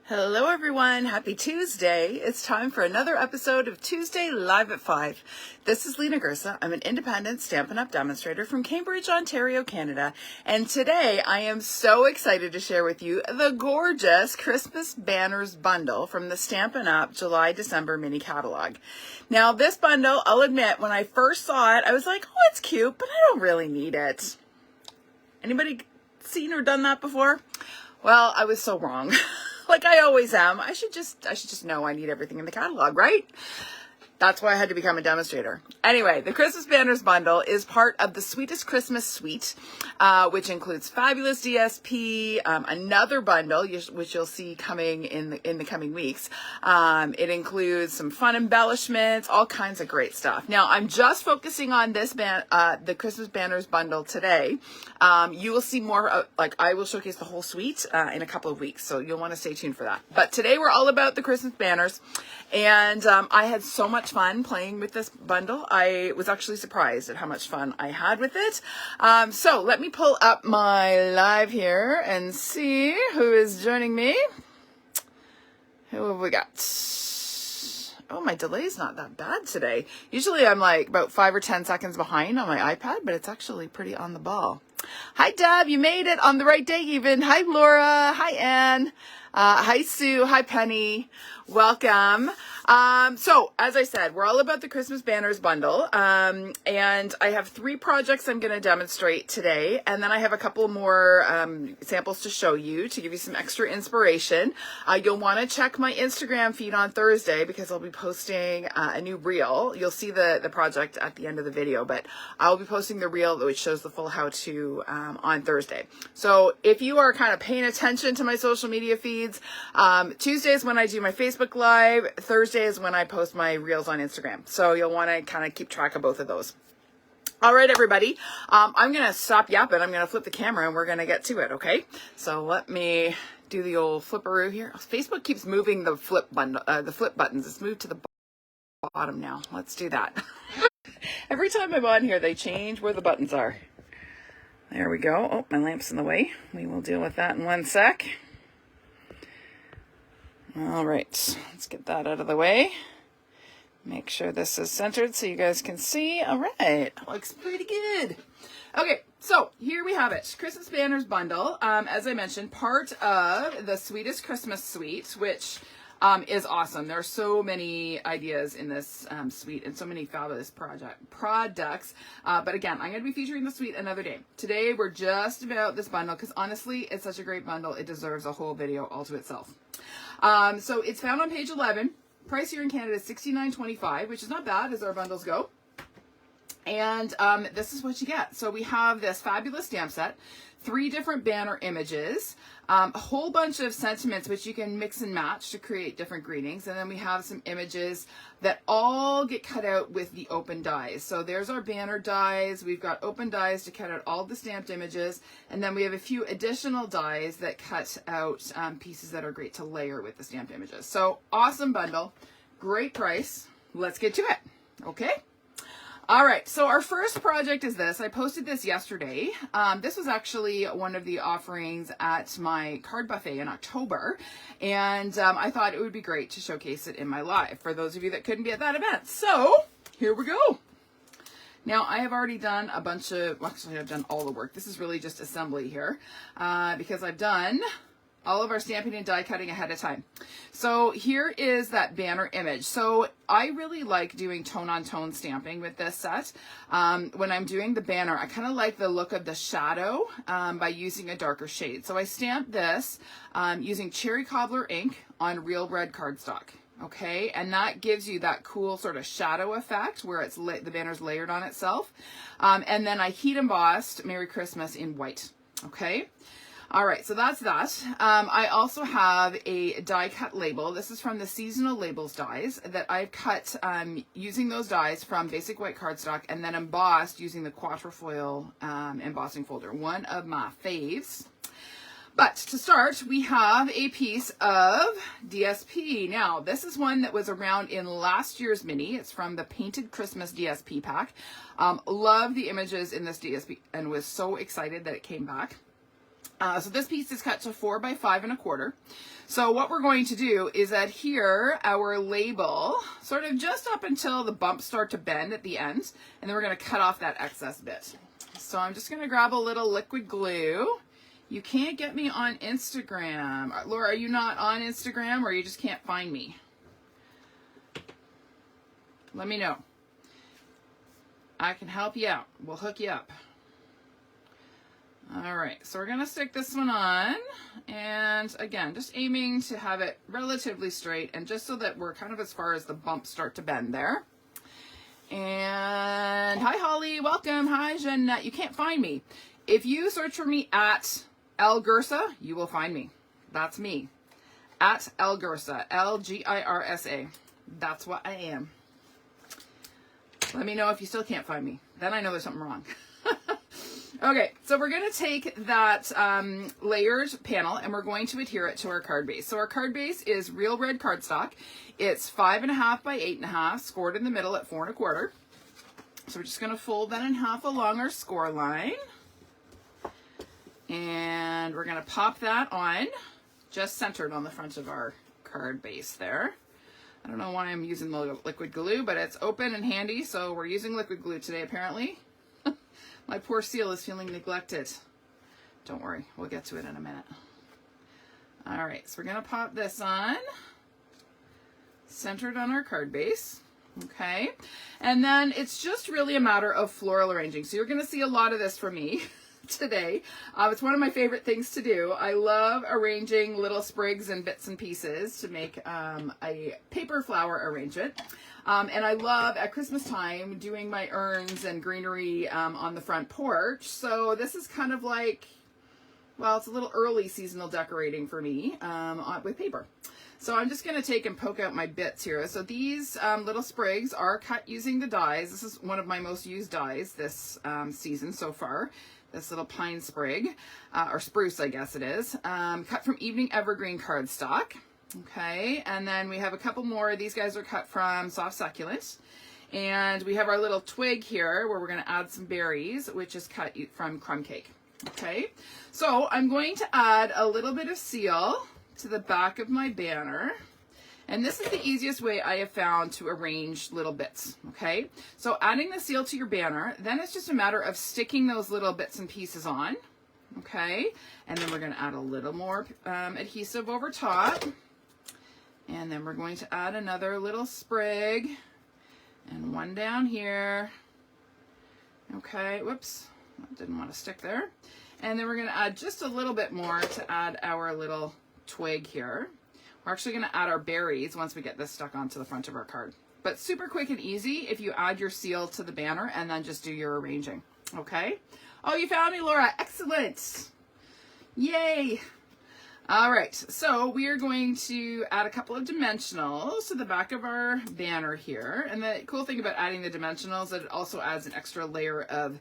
Hello everyone, happy Tuesday. It's time for another episode of Tuesday Live at 5. This is Lena Gersa. I'm an independent Stampin' Up! Demonstrator from Cambridge, Ontario, Canada. And today I am so excited to share with you the gorgeous Christmas Banners bundle from the Stampin' Up! July-December mini catalog. Now this bundle, I'll admit, when I first saw it, I was like, oh, it's cute, but I don't really need it. Anybody seen or done that before? Well, I was so wrong. Like I always am. I should just know I need everything in the catalog, right? That's why I had to become a demonstrator. Anyway, the Christmas Banners bundle is part of the Sweetest Christmas Suite, which includes fabulous DSP, another bundle, which you'll see coming in the coming weeks. It includes some fun embellishments, all kinds of great stuff. Now, I'm just focusing on this the Christmas Banners bundle today. You will see more, I will showcase the whole suite in a couple of weeks, so you'll want to stay tuned for that. But today we're all about the Christmas banners, and I had so much fun playing with this bundle. I was actually surprised at how much fun I had with it. So let me pull up my live here and see who is joining me. Who have we got? Oh, my delay is not that bad today. Usually I'm like about 5 or 10 seconds behind on my iPad, but it's actually pretty on the ball. Hi, Deb. You made it on the right day even. Hi, Laura. Hi, Anne. Hi, Sue. Hi, Penny. Welcome. So as I said, we're all about the Christmas Banners bundle. And I have 3 projects I'm going to demonstrate today. And then I have a couple more samples to show you to give you some extra inspiration. You'll want to check my Instagram feed on Thursday because I'll be posting a new reel. You'll see the project at the end of the video, but I'll be posting the reel which shows the full how-to on Thursday. So if you are kind of paying attention to my social media feeds, Tuesday is when I do my Facebook Live. Thursday is when I post my reels on Instagram. So you'll want to kind of keep track of both of those. All right, everybody. I'm going to stop yapping. I'm going to flip the camera and we're going to get to it, okay? So let me do the old flipperoo here. Facebook keeps moving the flip buttons. It's moved to the bottom now. Let's do that. Every time I'm on here, they change where the buttons are. There we go. Oh, my lamp's in the way. We will deal with that in one sec. All right, let's get that out of the way. Make sure this is centered so you guys can see. All right, looks pretty good. Okay, so here we have it. Christmas Banners bundle. As I mentioned, part of the Sweetest Christmas Suite, which is awesome. There are so many ideas in this suite and so many fabulous products. But again, I'm going to be featuring the suite another day. Today, we're just about this bundle because honestly, it's such a great bundle. It deserves a whole video all to itself. So it's found on page 11. Price here in Canada is $69.25, which is not bad as our bundles go. And this is what you get. So we have this fabulous stamp set, 3 different banner images, a whole bunch of sentiments which you can mix and match to create different greetings, and then we have some images that all get cut out with the open dies. So there's our banner dies. We've got open dies to cut out all the stamped images, and then we have a few additional dies that cut out pieces that are great to layer with the stamped images. So awesome bundle, great price. Let's get to it. Okay. All right, so our first project is this. I posted this yesterday. This was actually one of the offerings at my card buffet in October, and I thought it would be great to showcase it in my live for those of you that couldn't be at that event. So here we go. Now, I have already done a bunch of, well, actually, I've done all the work. This is really just assembly here because I've done all of our stamping and die cutting ahead of time. So here is that banner image. So I really like doing tone-on-tone stamping with this set. When I'm doing the banner, I kind of like the look of the shadow by using a darker shade. So I stamped this using Cherry Cobbler ink on real red cardstock. Okay, and that gives you that cool sort of shadow effect where it's the banner's layered on itself. And then I heat embossed Merry Christmas in white. Okay. All right, so that's that. I also have a die cut label. This is from the Seasonal Labels dies that I've cut using those dies from basic white cardstock and then embossed using the Quatrefoil embossing folder, one of my faves. But to start, we have a piece of DSP. Now, this is one that was around in last year's mini. It's from the Painted Christmas DSP pack. Love the images in this DSP and was so excited that it came back. So this piece is cut to 4 by 5 1/4. So what we're going to do is adhere our label sort of just up until the bumps start to bend at the end, and then we're going to cut off that excess bit. So I'm just going to grab a little liquid glue. You can't get me on Instagram. Laura, are you not on Instagram, or you just can't find me? Let me know. I can help you out. We'll hook you up. All right, so we're gonna stick this one on, and again, just aiming to have it relatively straight, and just so that we're kind of as far as the bumps start to bend there. And hi Holly, welcome. Hi Jeanette. You can't find me. If you search for me at Elgirsa, you will find me. That's me. At Elgirsa, L-G-I-R-S-A. That's what I am. Let me know if you still can't find me. Then I know there's something wrong. Okay, so we're going to take that layered panel and we're going to adhere it to our card base. So our card base is real red cardstock. It's 5.5 by 8.5, scored in the middle at 4 1/4. So we're just going to fold that in half along our score line. And we're going to pop that on, just centered on the front of our card base there. I don't know why I'm using the liquid glue, but it's open and handy, so we're using liquid glue today apparently. My poor seal is feeling neglected. Don't worry, we'll get to it in a minute. All right, so we're gonna pop this on, centered on our card base, okay? And then it's just really a matter of floral arranging. So you're gonna see a lot of this from me today. It's one of my favorite things to do. I love arranging little sprigs and bits and pieces to make a paper flower arrangement. And I love at Christmas time doing my urns and greenery on the front porch. So this is kind of like, well, it's a little early seasonal decorating for me with paper. So I'm just going to take and poke out my bits here. So these little sprigs are cut using the dies. This is one of my most used dies this season so far. This little pine sprig, or spruce I guess it is, cut from Evening Evergreen cardstock. Okay, and then we have a couple more. These guys are cut from Soft Succulent. And we have our little twig here where we're going to add some berries, which is cut from Crumb Cake. Okay, so I'm going to add a little bit of seal to the back of my banner. And this is the easiest way I have found to arrange little bits, okay? So adding the seal to your banner, then it's just a matter of sticking those little bits and pieces on, okay? And then we're going to add a little more adhesive over top. And then we're going to add another little sprig and one down here. Okay, whoops, I didn't want to stick there. And then we're going to add just a little bit more to add our little twig here. We're actually going to add our berries once we get this stuck onto the front of our card. But super quick and easy if you add your seal to the banner and then just do your arranging. Okay? Oh, you found me, Laura. Excellent. Yay. All right, so we are going to add a couple of dimensionals to the back of our banner here. And the cool thing about adding the dimensionals is that it also adds an extra layer of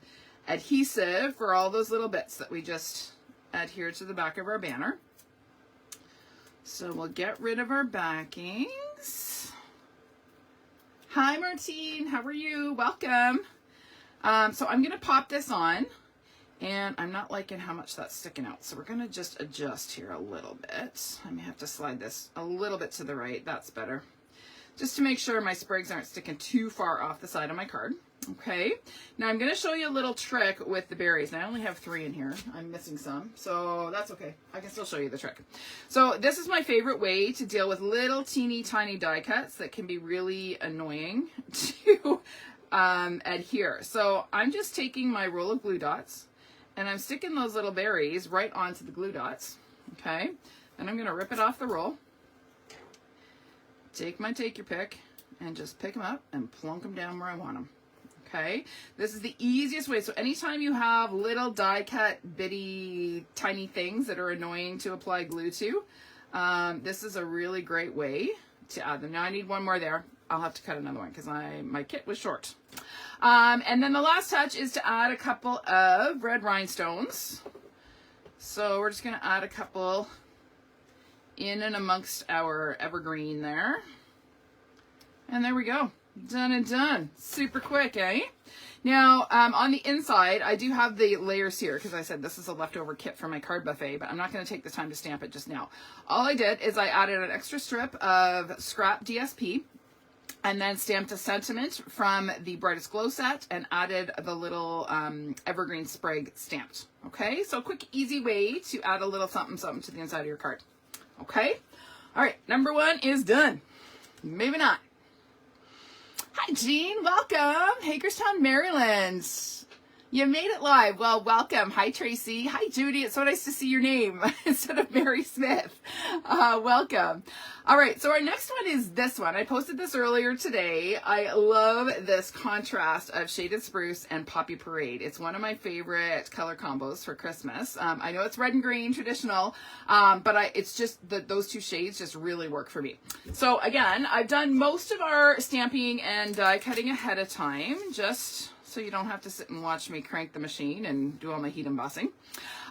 adhesive for all those little bits that we just adhere to the back of our banner. So we'll get rid of our backings. Hi, Martine. How are you? Welcome. So I'm going to pop this on. And I'm not liking how much that's sticking out. So we're going to just adjust here a little bit. I may have to slide this a little bit to the right. That's better. Just to make sure my sprigs aren't sticking too far off the side of my card. Okay. Now I'm going to show you a little trick with the berries. And I only have 3 in here. I'm missing some. So that's okay. I can still show you the trick. So this is my favorite way to deal with little teeny tiny die cuts that can be really annoying to adhere. So I'm just taking my roll of glue dots. And I'm sticking those little berries right onto the glue dots, okay? And I'm gonna rip it off the roll. Take your pick, and just pick them up and plunk them down where I want them, okay? This is the easiest way. So anytime you have little die cut, bitty, tiny things that are annoying to apply glue to, this is a really great way to add them. Now I need one more there. I'll have to cut another one because my kit was short. And then the last touch is to add a couple of red rhinestones. So we're just going to add a couple in and amongst our evergreen there. And there we go. Done and done. Super quick, eh? Now, on the inside, I do have the layers here because I said this is a leftover kit from my card buffet, but I'm not going to take the time to stamp it just now. All I did is I added an extra strip of scrap DSP and then stamped a sentiment from the Brightest Glow set and added the little evergreen sprig stamped. Okay, so a quick, easy way to add a little something, something to the inside of your card. Okay, all right, number 1 is done. Maybe not. Hi, Jean. Welcome. Hagerstown, Maryland. You made it live. Well, welcome. Hi, Tracy. Hi, Judy. It's so nice to see your name instead of Mary Smith. Welcome. All right. So our next one is this one. I posted this earlier today. I love this contrast of Shaded Spruce and Poppy Parade. It's one of my favorite color combos for Christmas. I know it's red and green traditional, but it's just that those two shades just really work for me. So again, I've done most of our stamping and die cutting ahead of time, just so you don't have to sit and watch me crank the machine and do all my heat embossing.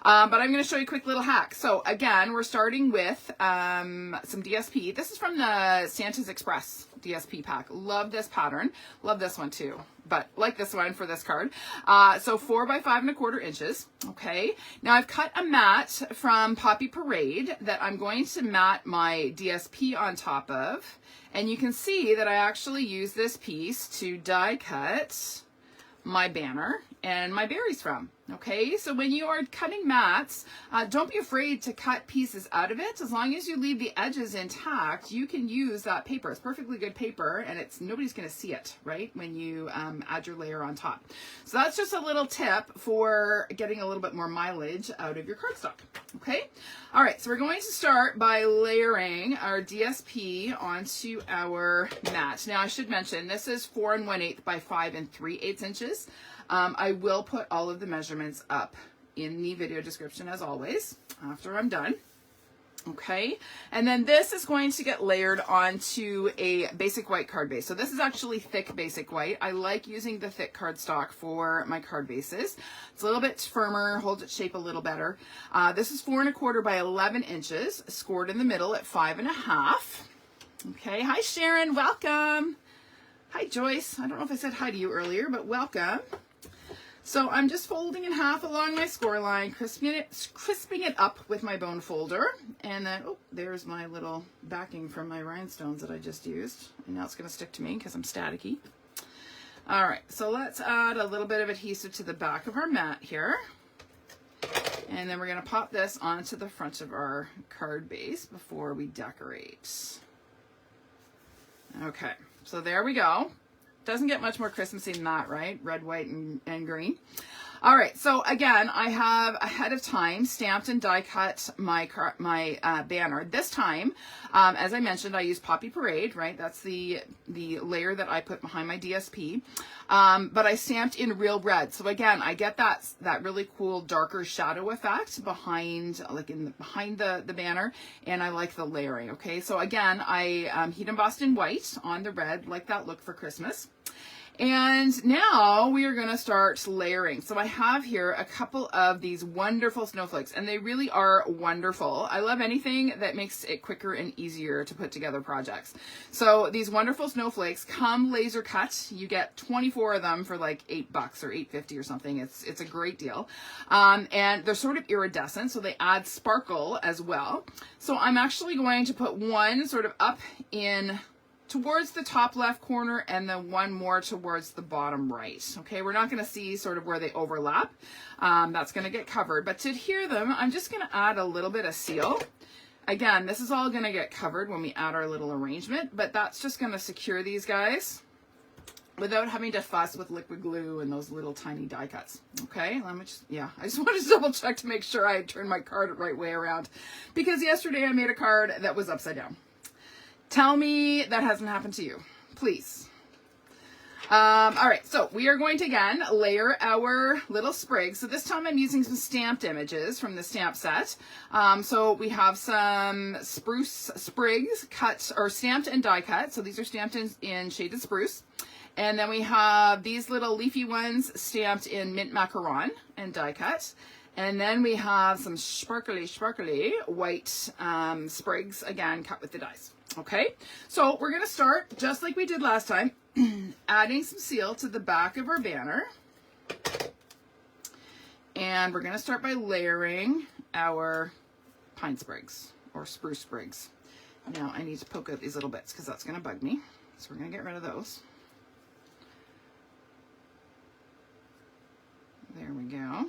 But I'm going to show you a quick little hack. So again, we're starting with some DSP. This is from the Santa's Express DSP pack. Love this pattern. Love this one too, but like this one for this card. So 4 by 5 1/4 inches. Okay. Now I've cut a mat from Poppy Parade that I'm going to mat my DSP on top of. And you can see that I actually use this piece to die cut my banner and my berries from. Okay, so when you are cutting mats, don't be afraid to cut pieces out of it. As long as you leave the edges intact, you can use that paper. It's perfectly good paper, and nobody's going to see it, right, when you add your layer on top. So that's just a little tip for getting a little bit more mileage out of your cardstock. Okay, all right, so we're going to start by layering our DSP onto our mat. Now I should mention this is 4 1/8 by 5 3/8 inches. I will put all of the measurements up in the video description as always after I'm done. Okay, and then this is going to get layered onto a basic white card base. So this is actually thick basic white. I like using the thick cardstock for my card bases. It's a little bit firmer, holds its shape a little better. This is 4 1/4 by 11 inches, scored in the middle at 5 1/2. Okay, hi Sharon, welcome. Hi Joyce, I don't know if I said hi to you earlier, but welcome. So I'm just folding in half along my score line, crisping it up with my bone folder. And then, oh, there's my little backing from my rhinestones that I just used. And now it's going to stick to me because I'm staticky. All right, so let's add a little bit of adhesive to the back of our mat here. And then we're going to pop this onto the front of our card base before we decorate. Okay, so there we go. Doesn't get much more Christmassy than that, right? Red, white, and green. All right, so again, I have ahead of time stamped and die cut my banner. This time, as I mentioned, I used Poppy Parade, right? That's the layer that I put behind my DSP. But I stamped in real red. So again, I get that really cool darker shadow effect behind the banner, and I like the layering. Okay, so again, I heat embossed in white on the red, like that look for Christmas. And now we are going to start layering. So I have here a couple of these wonderful snowflakes, and they really are wonderful. I love anything that makes it quicker and easier to put together projects. So these wonderful snowflakes come laser cut. You get 24 of them for like $8 or $8.50 or something. It's a great deal. And they're sort of iridescent, so they add sparkle as well. So I'm actually going to put one sort of up in towards the top left corner and then one more towards the bottom right. Okay, we're not going to see sort of where they overlap. That's going to get covered, but to adhere them, I'm just going to add a little bit of seal. Again, this is all going to get covered when we add our little arrangement, but that's just going to secure these guys without having to fuss with liquid glue and those little tiny die cuts. Okay, let me just, yeah, I just wanted to double check to make sure I had turned my card the right way around, because yesterday I made a card that was upside down. Tell me that hasn't happened to you, please. All right, so we are going to, again, layer our little sprigs. So this time I'm using some stamped images from the stamp set. So we have some spruce sprigs cut, or stamped and die cut. So these are stamped in Shaded Spruce. And then we have these little leafy ones stamped in mint macaron and die cut. And then we have some sparkly white sprigs, again, cut with the dies. Okay, so we're going to start just like we did last time, adding some seal to the back of our banner. And we're going to start by layering our pine sprigs or spruce sprigs. Now I need to poke out these little bits because that's going to bug me. So we're going to get rid of those. There we go.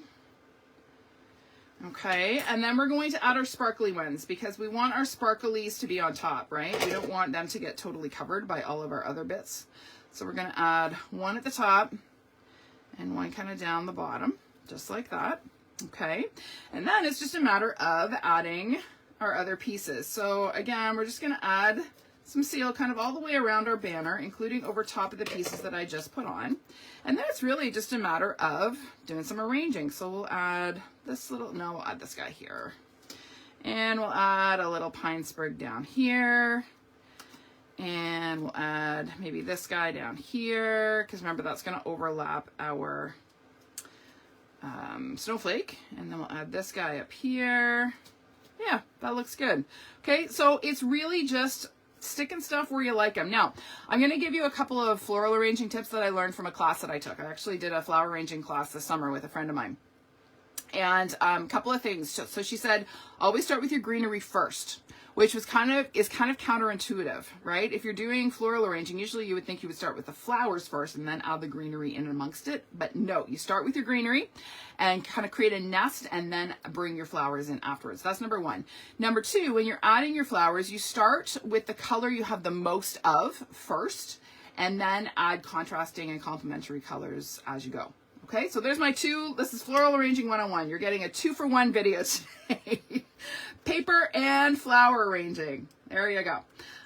Okay, and then we're going to add our sparkly ones because we want our sparklies to be on top, right? We don't want them to get totally covered by all of our other bits. So we're going to add one at the top and one kind of down the bottom, just like that. Okay, and then it's just a matter of adding our other pieces. So again, we're just going to add some seal kind of all the way around our banner, including over top of the pieces that I just put on. And then it's really just a matter of doing some arranging. So we'll add this little, no, we'll add this guy here. And we'll add a little pine sprig down here. And we'll add maybe this guy down here, because remember that's going to overlap our snowflake. And then we'll add this guy up here. Yeah, that looks good. Okay, so it's really just sticking stuff where you like them. Now, I'm going to give you a couple of floral arranging tips that I learned from a class that I took. I actually did a flower arranging class this summer with a friend of mine. And a couple of things. So she said, always start with your greenery first, which is kind of counterintuitive, right? If you're doing floral arranging, usually you would think you would start with the flowers first and then add the greenery in amongst it. But no, you start with your greenery and kind of create a nest and then bring your flowers in afterwards. That's number one. Number two, when you're adding your flowers, you start with the color you have the most of first and then add contrasting and complementary colors as you go. Okay, so there's my two. This is Floral Arranging 101. You're getting a 2-for-1 video today. Paper and flower arranging. There you go.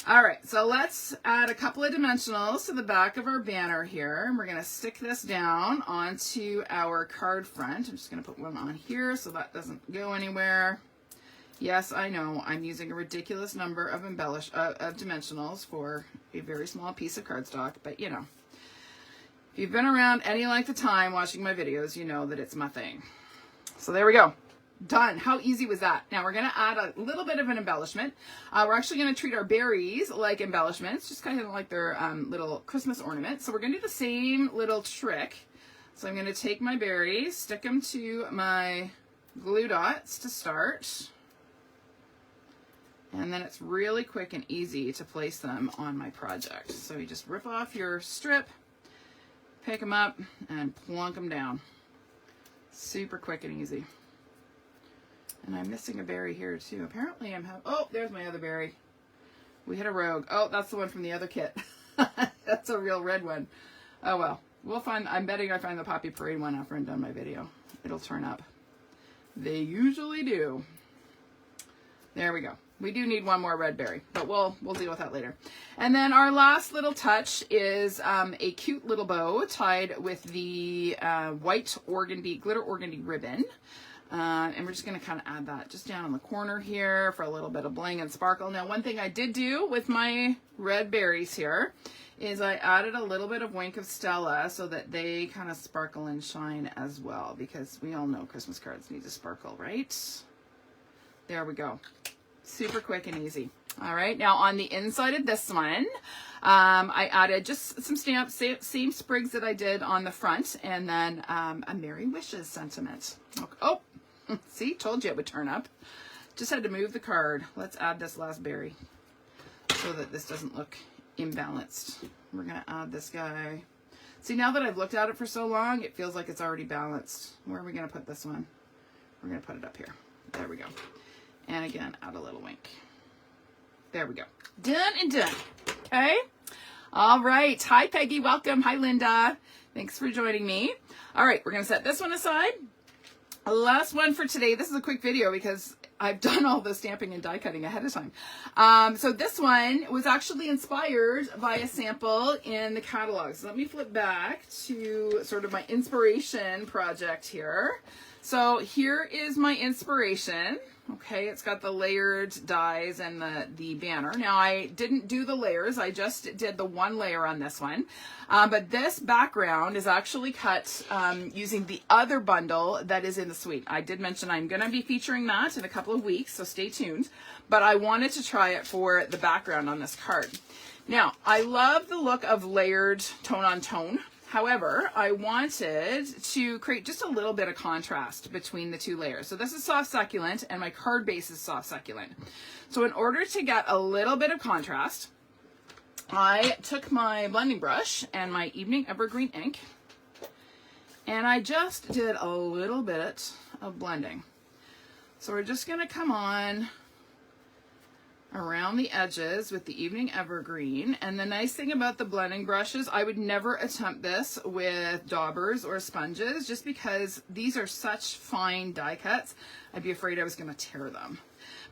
All right, so let's add a couple of dimensionals to the back of our banner here. And we're going to stick this down onto our card front. I'm just going to put one on here so that doesn't go anywhere. Yes, I know I'm using a ridiculous number of dimensionals for a very small piece of cardstock, but you know. If you've been around any length of time watching my videos, you know that it's my thing. So there we go. Done. How easy was that? Now we're going to add a little bit of an embellishment. We're actually going to treat our berries like embellishments, just kind of like their little Christmas ornament. So we're going to do the same little trick. So I'm going to take my berries, stick them to my glue dots to start. And then it's really quick and easy to place them on my project. So you just rip off your strip, pick them up and plunk them down. Super quick and easy. And I'm missing a berry here too. Apparently oh, there's my other berry. We hit a rogue. Oh, that's the one from the other kit. That's a real red one. Oh well, we'll find, I'm betting I find the Poppy Parade one after I'm done my video. It'll turn up. They usually do. There we go. We do need one more red berry, but we'll deal with that later. And then our last little touch is a cute little bow tied with the white glitter organdy ribbon. And we're just going to kind of add that just down in the corner here for a little bit of bling and sparkle. Now, one thing I did do with my red berries here is I added a little bit of Wink of Stella so that they kind of sparkle and shine as well, because we all know Christmas cards need to sparkle, right? There we go. Super quick and easy. All right, now on the inside of this one, I added just some stamps, same sprigs that I did on the front, and then a Merry Wishes sentiment. Oh, see, told you it would turn up. Just had to move the card. Let's add this last berry so that this doesn't look imbalanced. We're going to add this guy. See, now that I've looked at it for so long, it feels like it's already balanced. Where are we going to put this one? We're going to put it up here. There we go. And again, add a little wink. There we go. Done and done. Okay. All right. Hi, Peggy. Welcome. Hi, Linda. Thanks for joining me. All right. We're going to set this one aside. Last one for today. This is a quick video because I've done all the stamping and die cutting ahead of time. So this one was actually inspired by a sample in the catalog. So let me flip back to sort of my inspiration project here. So here is my inspiration. Okay, it's got the layered dies and the banner. Now, I didn't do the layers. I just did the one layer on this one. But this background is actually cut using the other bundle that is in the suite. I did mention I'm going to be featuring that in a couple of weeks, so stay tuned. But I wanted to try it for the background on this card. Now, I love the look of layered tone on tone. However, I wanted to create just a little bit of contrast between the two layers. So this is soft succulent and my card base is soft succulent. So in order to get a little bit of contrast, I took my blending brush and my Evening Evergreen ink and I just did a little bit of blending. So we're just going to come on around the edges with the Evening Evergreen. And the nice thing about the blending brushes, I would never attempt this with daubers or sponges just because these are such fine die cuts. I'd be afraid I was going to tear them.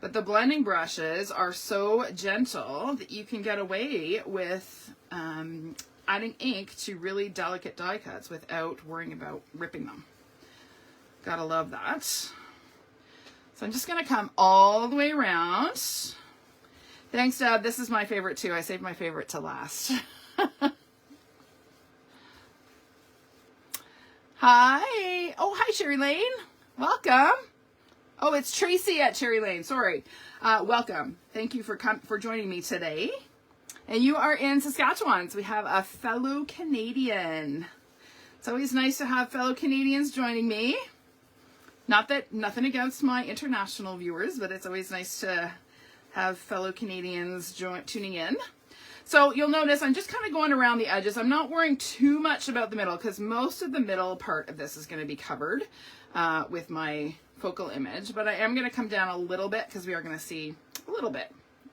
But the blending brushes are so gentle that you can get away with adding ink to really delicate die cuts without worrying about ripping them. Gotta love that. So I'm just going to come all the way around. Thanks, Deb. This is my favorite too. I saved my favorite to last. Hi. Oh, hi, Cherry Lane. Welcome. Oh, it's Tracy at Cherry Lane. Sorry. Welcome. Thank you for joining me today. And you are in Saskatchewan, so we have a fellow Canadian. It's always nice to have fellow Canadians joining me. Not that nothing against my international viewers, but it's always nice to have fellow Canadians tuning in. So you'll notice I'm just kind of going around the edges. I'm not worrying too much about the middle because most of the middle part of this is going to be covered with my focal image, but I am going to come down a little bit because we are going to see a little bit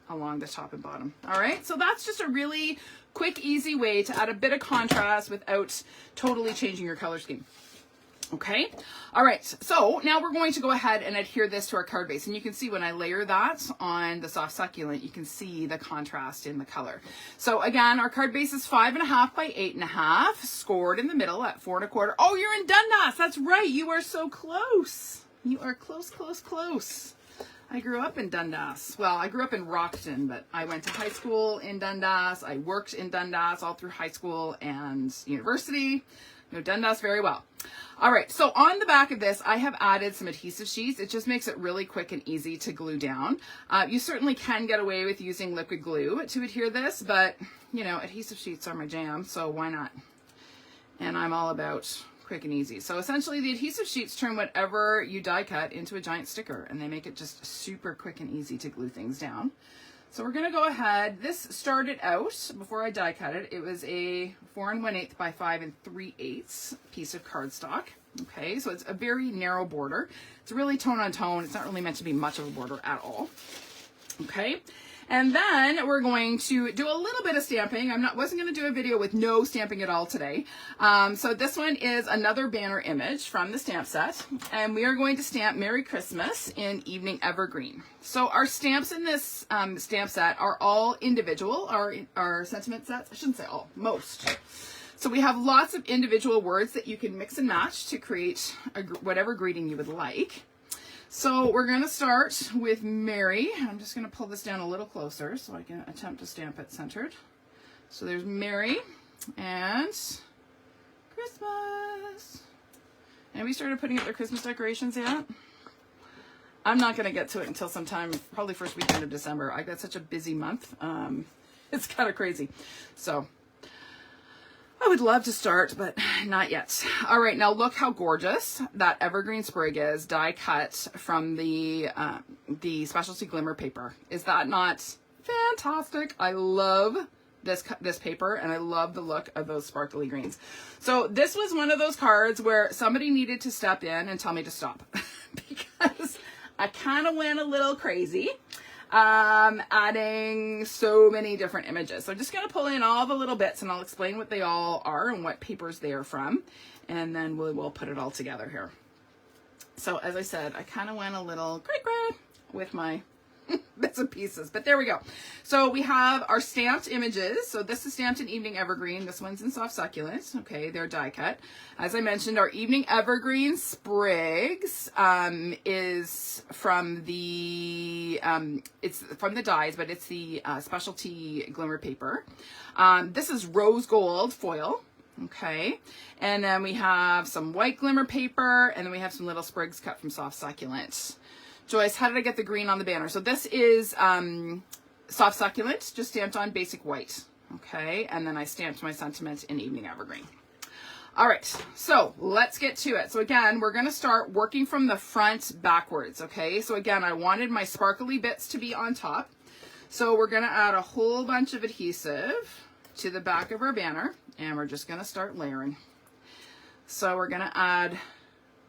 along the top and bottom. All right, so that's just a really quick, easy way to add a bit of contrast without totally changing your color scheme. Okay, all right, so now we're going to go ahead and adhere this to our card base. And you can see when I layer that on the soft succulent, you can see the contrast in the color. So again, our card base is 5.5 by 8.5, scored in the middle at 4 1/4. Oh, you're in Dundas, that's right, you are so close. You are close, close, close. I grew up in Dundas. Well, I grew up in Rockton, but I went to high school in Dundas. I worked in Dundas all through high school and university. I know Dundas very well. All right, so on the back of this, I have added some adhesive sheets. It just makes it really quick and easy to glue down. You certainly can get away with using liquid glue to adhere this, but you know, adhesive sheets are my jam, so why not? And I'm all about quick and easy. So essentially the adhesive sheets turn whatever you die cut into a giant sticker, and they make it just super quick and easy to glue things down. So we're gonna go ahead, this started out, before I die cut it, it was a 4 1/8 by 5 3/8 piece of cardstock. Okay, so it's a very narrow border. It's really tone on tone. It's not really meant to be much of a border at all. Okay, and then we're going to do a little bit of stamping. Wasn't gonna do a video with no stamping at all today. So this one is another banner image from the stamp set, and we are going to stamp Merry Christmas in Evening Evergreen. So our stamps in this stamp set are all individual, our sentiment sets, I shouldn't say all, most. So we have lots of individual words that you can mix and match to create whatever greeting you would like. So we're going to start with Merry. I'm just going to pull this down a little closer so I can attempt to stamp it centered. So there's Merry and Christmas. Have we started putting up their Christmas decorations yet? I'm not going to get to it until sometime, probably first weekend of December. I got such a busy month. It's kind of crazy. So I would love to start, but not yet. All right, now look how gorgeous that evergreen sprig is, die cut from the specialty glimmer paper. Is that not fantastic? I love this paper, and I love the look of those sparkly greens. So this was one of those cards where somebody needed to step in and tell me to stop because I kind of went a little crazy. Adding so many different images. So I'm just going to pull in all the little bits and I'll explain what they all are and what papers they are from. And then we'll put it all together here. So as I said, I kind of went a little cray-cray with my bits and pieces, but there we go. So we have our stamped images. So this is stamped in Evening Evergreen. This one's in Soft Succulent. Okay, they're die cut. As I mentioned, our Evening Evergreen sprigs is from the, it's from the dies, but it's the specialty glimmer paper. This is rose gold foil. Okay, and then we have some white glimmer paper, and then we have some little sprigs cut from Soft Succulent. Joyce, how did I get the green on the banner? So this is Soft Succulent, just stamped on basic white. Okay, and then I stamped my sentiment in Evening Evergreen. All right, so let's get to it. So again, we're going to start working from the front backwards. Okay, so again, I wanted my sparkly bits to be on top. So we're going to add a whole bunch of adhesive to the back of our banner, and we're just going to start layering. So we're going to add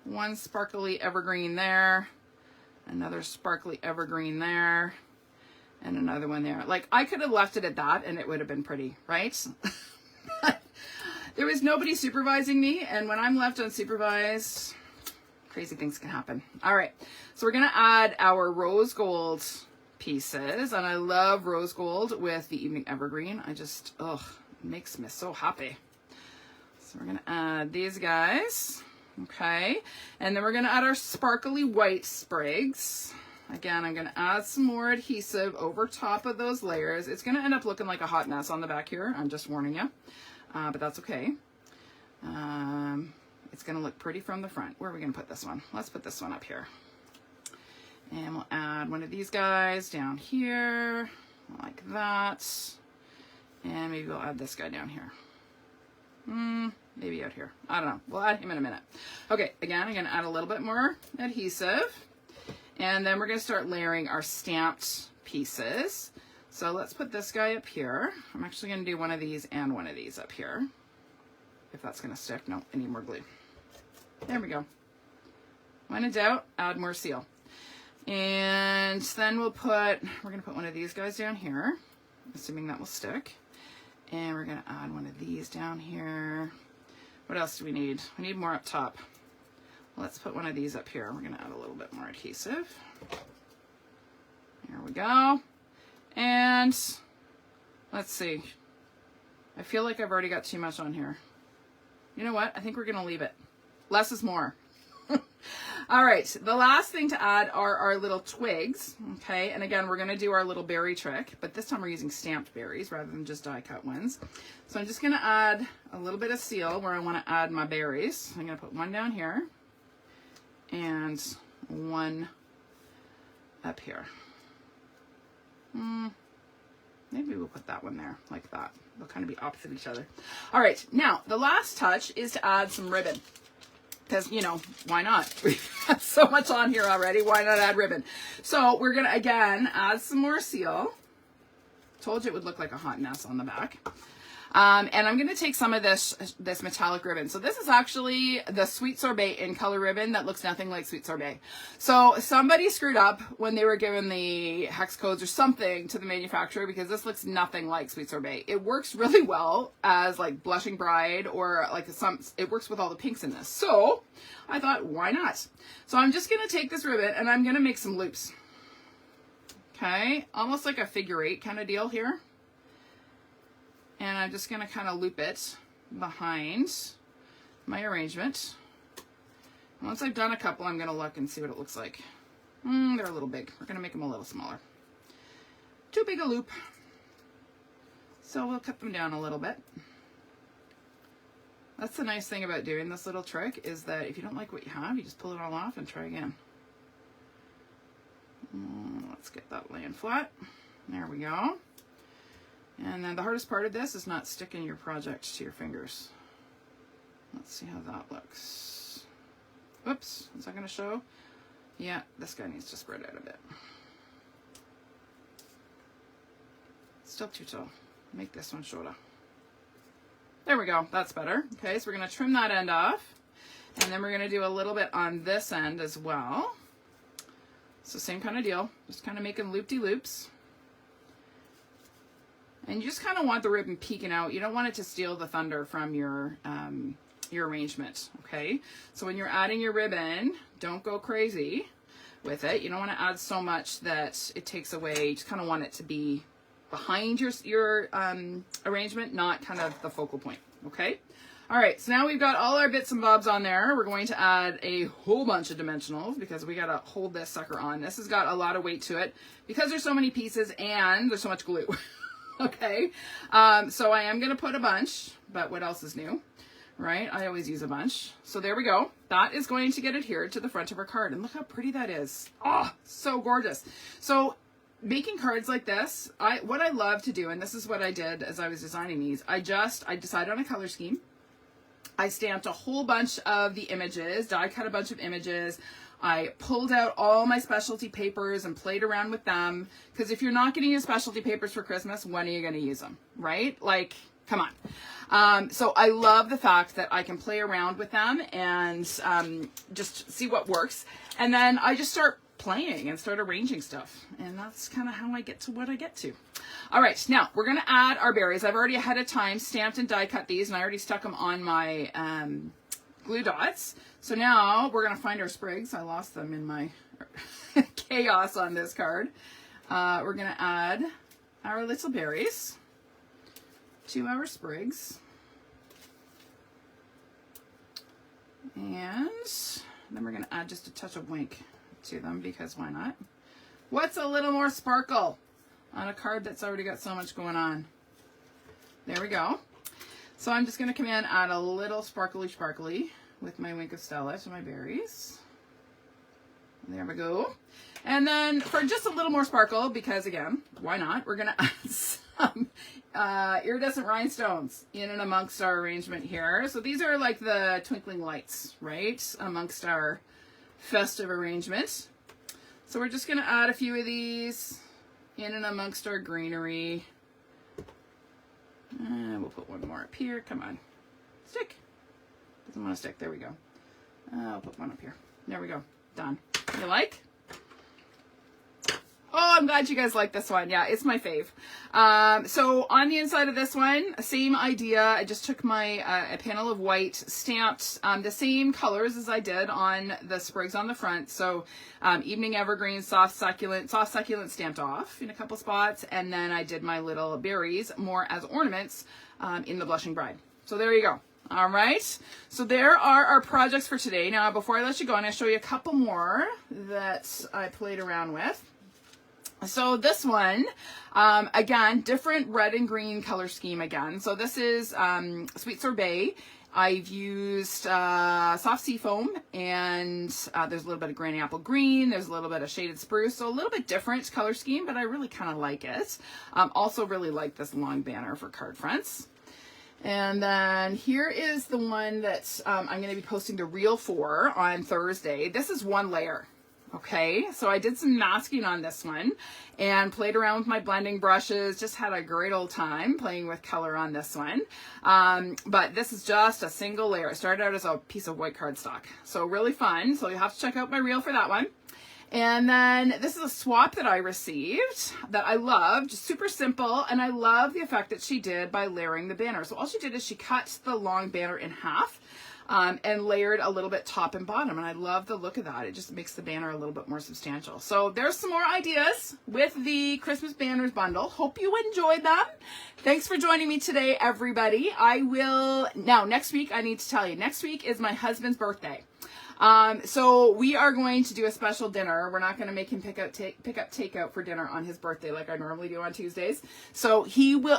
one sparkly evergreen there, another sparkly evergreen there, and another one there. Like, I could have left it at that and it would have been pretty, right? There was nobody supervising me, and when I'm left unsupervised, crazy things can happen. All right, so we're going to add our rose gold pieces, and I love rose gold with the Evening Evergreen. I just, it makes me so happy. So we're going to add these guys. Okay, and then we're going to add our sparkly white sprigs. Again, I'm going to add some more adhesive over top of those layers. It's going to end up looking like a hot mess on the back here. I'm just warning you, but that's okay. It's going to look pretty from the front. Where are we going to put this one? Let's put this one up here. And we'll add one of these guys down here, like that. And maybe we'll add this guy down here. Maybe out here. I don't know. We'll add him in a minute. Okay, again, I'm going to add a little bit more adhesive. And then we're going to start layering our stamped pieces. So let's put this guy up here. I'm actually going to do one of these and one of these up here. If that's going to stick. No, I need more glue. There we go. When in doubt, add more seal. And then we're going to put one of these guys down here, assuming that will stick. And we're going to add one of these down here. What else do we need? We need more up top. Let's put one of these up here. We're going to add a little bit more adhesive. There we go. And let's see. I feel like I've already got too much on here. You know what? I think we're going to leave it. Less is more. All right, the last thing to add are our little twigs, okay? And again, we're gonna do our little berry trick, but this time we're using stamped berries rather than just die cut ones. So I'm just gonna add a little bit of seal where I wanna add my berries. I'm gonna put one down here and one up here. Maybe we'll put that one there, like that. They'll kind of be opposite each other. All right, now the last touch is to add some ribbon. Because, you know, why not? We have so much on here already. Why not add ribbon? So we're going to, again, add some more seal. Told you it would look like a hot mess on the back. And I'm going to take some of this metallic ribbon. So this is actually the Sweet Sorbet in color ribbon that looks nothing like Sweet Sorbet. So somebody screwed up when they were given the hex codes or something to the manufacturer, because this looks nothing like Sweet Sorbet. It works really well as like Blushing Bride, or like it works with all the pinks in this. So I thought, why not? So I'm just going to take this ribbon and I'm going to make some loops. Okay, almost like a figure eight kind of deal here. And I'm just going to kind of loop it behind my arrangement. Once I've done a couple, I'm going to look and see what it looks like. They're a little big. We're going to make them a little smaller. Too big a loop. So we'll cut them down a little bit. That's the nice thing about doing this little trick, is that if you don't like what you have, you just pull it all off and try again. Let's get that laying flat. There we go. And then the hardest part of this is not sticking your project to your fingers. Let's see how that looks. Whoops, is that going to show? Yeah, this guy needs to spread out a bit. Still too tall. Make this one shorter. There we go, that's better. Okay, so we're going to trim that end off. And then we're going to do a little bit on this end as well. So same kind of deal, just kind of making loop-de-loops. And you just kind of want the ribbon peeking out. You don't want it to steal the thunder from your arrangement, okay? So when you're adding your ribbon, don't go crazy. with it. You don't want to add so much that it takes away. You just kind of want it to be behind your arrangement, not kind of the focal point. Okay. All right, so now we've got all our bits and bobs on there. We're going to add a whole bunch of dimensionals because we got to hold this sucker on. This has got a lot of weight to it because there's so many pieces and there's so much glue. Okay, so I am going to put a bunch, but what else is new, right? I always use a bunch. So there we go. That is going to get adhered to the front of our card. And look how pretty that is. Oh, so gorgeous. So making cards like this, what I love to do, and this is what I did as I was designing these, I decided on a color scheme. I stamped a whole bunch of the images, die cut a bunch of images. I pulled out all my specialty papers and played around with them. Because if you're not getting your specialty papers for Christmas, when are you going to use them, right? Like, come on. So I love the fact that I can play around with them and just see what works. And then I just start playing and start arranging stuff. And that's kind of how I get to what I get to. All right, now we're going to add our berries. I've already ahead of time stamped and die cut these, and I already stuck them on my glue dots. So now we're going to find our sprigs. I lost them in my chaos on this card. We're going to add our little berries to our sprigs. And then we're going to add just a touch of wink to them because why not? What's a little more sparkle on a card that's already got so much going on? There we go. So I'm just going to come in and add a little sparkly with my wink of Stella to my berries. There we go. And then for just a little more sparkle, because again, why not? We're going to add some iridescent rhinestones in and amongst our arrangement here. So these are like the twinkling lights, right? Amongst our festive arrangement. So we're just going to add a few of these in and amongst our greenery. And we'll put one more up here. Come on. Stick. Doesn't want to stick. There we go. I'll put one up here. There we go. Done. You like? Oh, I'm glad you guys like this one. Yeah, it's my fave. So on the inside of this one, same idea. I just took my a panel of white, stamped the same colors as I did on the sprigs on the front. So Evening Evergreen, soft succulent stamped off in a couple spots. And then I did my little berries more as ornaments in the Blushing Bride. So there you go. All right. So there are our projects for today. Now, before I let you go, I'm going to show you a couple more that I played around with. So this one, again, different red and green color scheme again. So this is Sweet Sorbet. I've used soft sea foam, and there's a little bit of granny apple green. There's a little bit of Shaded Spruce. So a little bit different color scheme, but I really kind of like it. Also really like this long banner for card fronts. And then here is the one that I'm going to be posting the reel for on Thursday. This is one layer. Okay, so I did some masking on this one and played around with my blending brushes, just had a great old time playing with color on this one. But this is just a single layer. It started out as a piece of white cardstock. So really fun. So you have to check out my reel for that one. And then this is a swap that I received that I love, just super simple. And I love the effect that she did by layering the banner. So all she did is she cut the long banner in half. And layered a little bit top and bottom. And I love the look of that. It just makes the banner a little bit more substantial. So there's some more ideas with the Christmas banners bundle. Hope you enjoyed them. Thanks for joining me today, everybody. Now next week, I need to tell you, next week is my husband's birthday. So we are going to do a special dinner. We're not going to make him pick up takeout for dinner on his birthday like I normally do on Tuesdays. So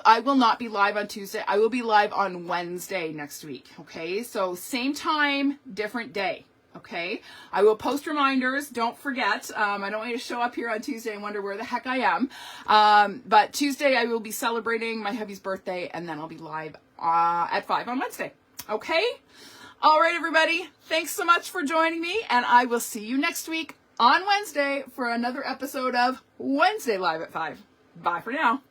I will not be live on Tuesday. I will be live on Wednesday next week. Okay. So same time, different day. Okay. I will post reminders. Don't forget. I don't want you to show up here on Tuesday and wonder where the heck I am. But Tuesday I will be celebrating my hubby's birthday, and then I'll be live, at 5 on Wednesday. Okay. All right, everybody. Thanks so much for joining me, and I will see you next week on Wednesday for another episode of Wednesday Live at 5. Bye for now.